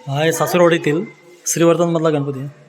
हा आहे सासरवाडीतील श्रीवर्धनमधला गणपती आहे.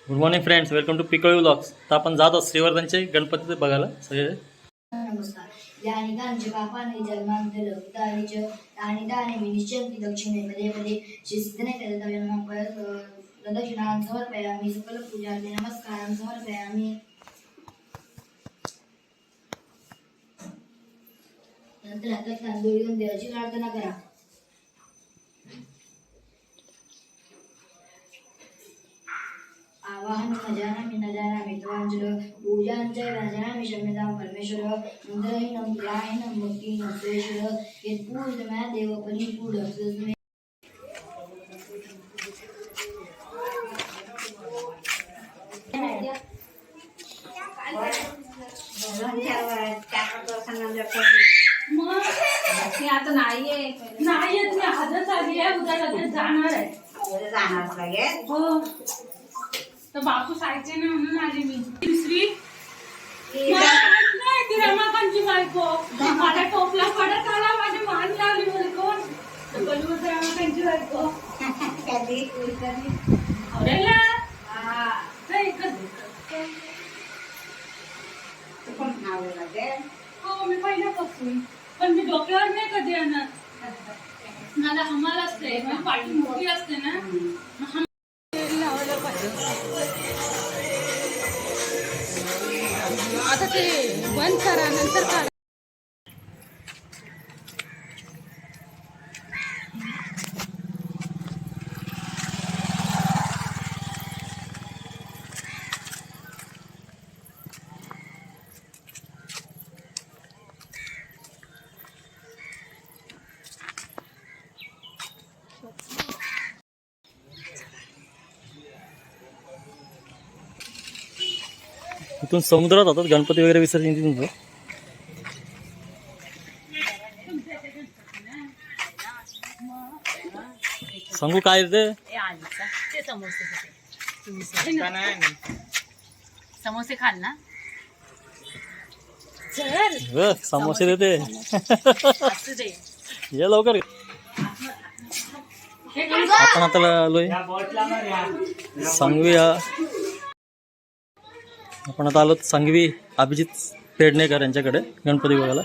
Good morning friends, welcome to पिकळी व्लॉग्स. तर आपण जात आहोत श्रीवर्धनचे गणपती बघायला सगळे. नमस्कार. याने दानचे बापाने जन्मात दिलं दानीच आणि दाने मी निश्चंती दक्षिणे मध्ये मध्ये शिस्तने केलं दक्षिणा समर्पयामी सकल पूजा नमस्कार समर्पयामी. नंतर हातात तांदूळ घेऊन देवाची प्रार्थना करा. आवाहन नजानामि नजानामि त्वांजल पूजांजय नजानामि शम्यतां परमेश्वर नंदहीनं ग्राहीनं भक्तीनं सुरेश्वर यत्पूजितमया देव परिपूर्ण तस्मै. आता नाहीये मी आजच आली आहे, उद्या लगेच जाणार आहे. हो, तर बापू सायचे नाही म्हणून आली मी. दुसरी नाही ती रमाकांतची बायको मला टोपला पडत आला, माझी मान लावली बोल कोण बलवत रमाकांतची बायको आवडेला. हो मी पहिल्यापासून, पण मी डोक्यावर नाही कधी येणार. मला हमाल असते, माझी पाठी मोठी असते ना, लावायला पाहिजे. आता ते बंद करा, नंतर करा. इथून समुद्रात होतात गणपती वगैरे विसर्जन तिथून. सांगू काय ते समोसे खाल ना, समोसे देते. ये लवकर. आपण आता आलोय सांगवी. आपण आता आलो सांगवी अभिजित पेडणेकर यांच्याकडे गणपती बघायला.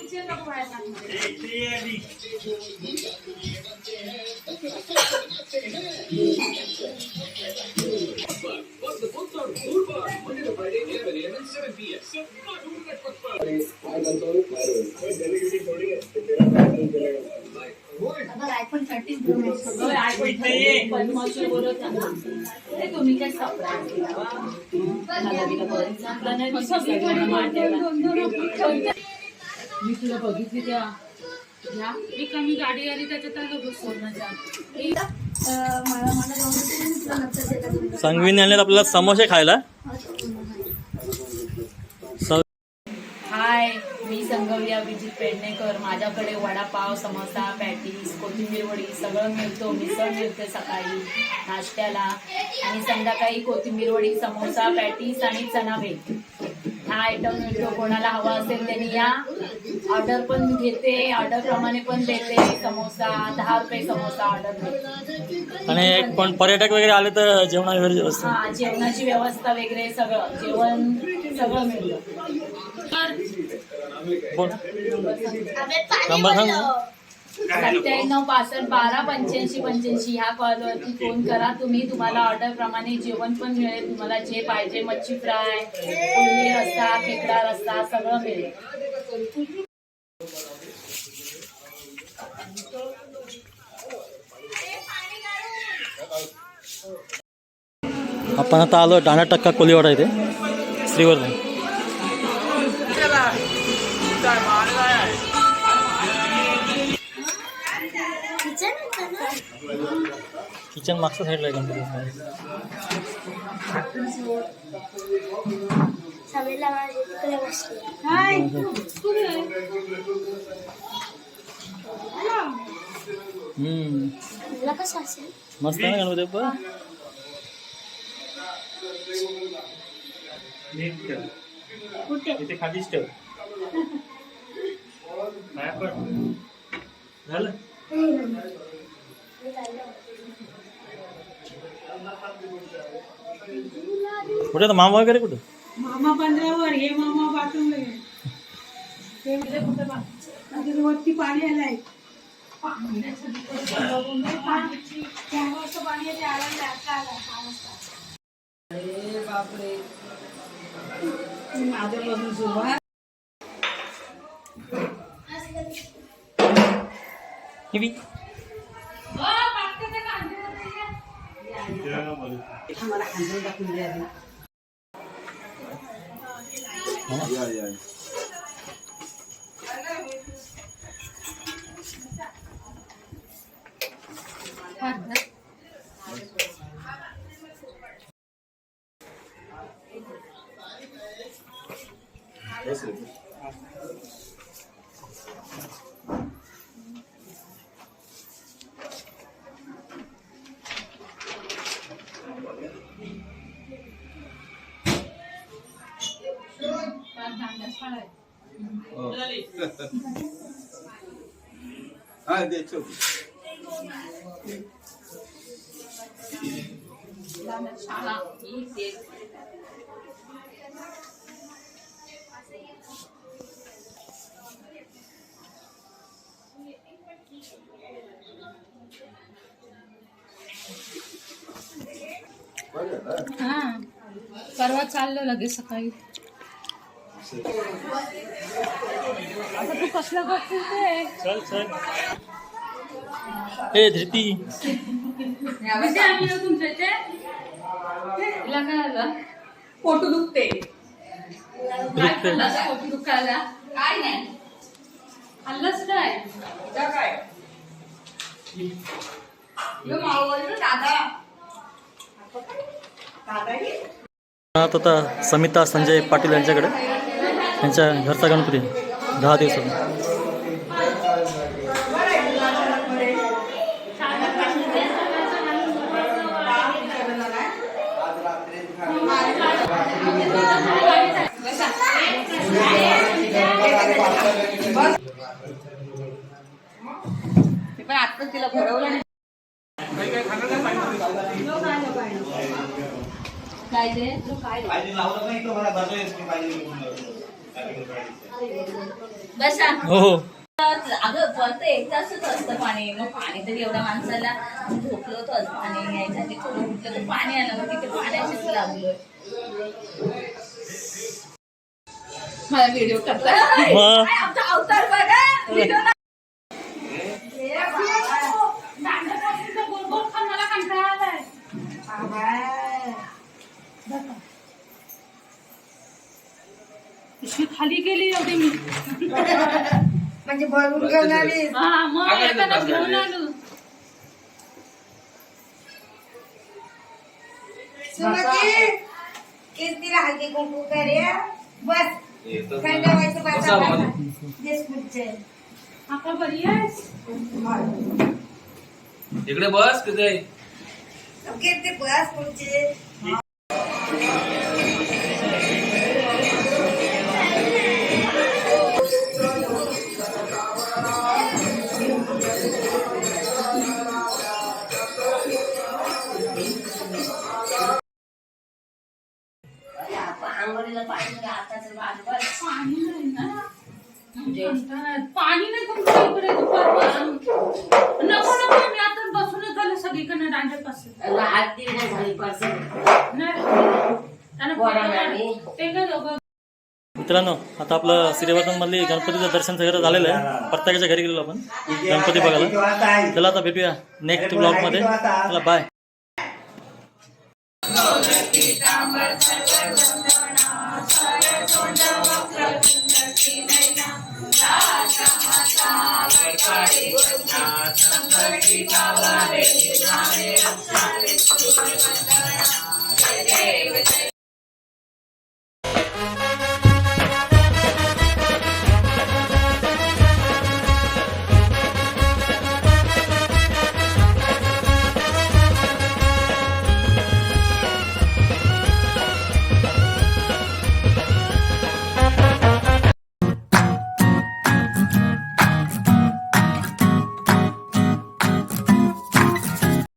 तुम्ही काय मी तुला बघितली तेव्हा मी कमी गाडी आली त्याच्यात आलो सांगवीने आणले आपल्याला समोसे खायला. हाय, मी संगवी अभिजित पेडणेकर. माझ्याकडे वडापाव, समोसा, पॅटीस, कोथिंबीर वडी सगळं मिळतो. मिसळ मिळते सकाळी नाश्त्याला आणि संध्याकाळी कोथिंबीर वडी, समोसा, पॅटीस आणि चना भेट हा आयटम मिळतो. कोणाला हवा असेल त्यांनी या. ऑर्डर पण घेते, ऑर्डर प्रमाणे पण देते. समोसा 10 रुपये समोसा ऑर्डर. आणि कोण पर्यटक वगैरे आले तर जेवणाची व्यवस्था. हा, जेवणाची व्यवस्था वगैरे सगळं जेवण सगळं मिळतं. नंबर सांग. 9762128585 ह्या कॉलवरती फोन करा तुम्ही. तुम्हाला ऑर्डर प्रमाणे जेवण पण मिळेल. तुम्हाला जे पाहिजे मच्छी फ्राय, कोळंबी रस्सा, खेकडा रस्सा सगळं मिळेल. आपण आता आलो डाणा टक्का कोलीवाडा इथे श्रीवर्धन. किचन मागच्या साईडला आहे गणपती. मस्त आहे ना गणपती बाप्पा. इथे खालीच ठेव. झालं कुठे तर मामा वगैरे कुठं? मामा 15वर हे मामा बाथरूमला गेले. वरती पाणी आलंय. पाणी येते आला आता आला 6 वाजता. अरे बापरे माझ्यापासून सुरुवात. आम्हाला खांदून टाकून द्या. Ah, de hecho. हा परवा चाललो लगेच सकाळी. आता तू कसलं बघतीस ते? चल चल. ए धृती तुमच्या इथे तिला काय आलं? पोट दुखते. काय खाल्लंस? पोट दुखायला काय नाही खाल्लंस काय? आता समिता संजय पाटील यांच्याकडे त्यांच्या घरचा गणपती 10 दिवसात. पण आता तिला भरवलं नाही. काय ते बसा. हो हो. अगं फक्त एक तासच असतं पाणी. मग पाणी तरी एवढ्या माणसाला झोपलं होतं. पाणी यायचं आणि थोडं उठलं तर पाणी आलं. मग तिथे पाण्याशीच लागलोय. मला व्हिडिओ करता आमचा अवतार बघा. व्हिडिओ मला कंटाळा आलाय. पिशवी खाली गेली एवढी मी. म्हणजे भरून घेऊन आली. हा मग येतानाच घेऊन आलो. कीर्तीला हळदी कुंकू करे बस. काय ठेवायचं आता बरी आहेस? इकडे बस तिथे. कीर्ती बस पुढचे. पाणी नाही तुमच्या इकडे दुपारपासून. मित्रांनो आता आपलं श्रीवर्धन मधली गणपतीचं दर्शन वगैरे झालेलं आहे. प्रत्येकाच्या घरी गेलेलो आपण गणपती बघायला. चला आता भेटूया नेक्स्ट ब्लॉग मध्ये. चला बाय. संकटी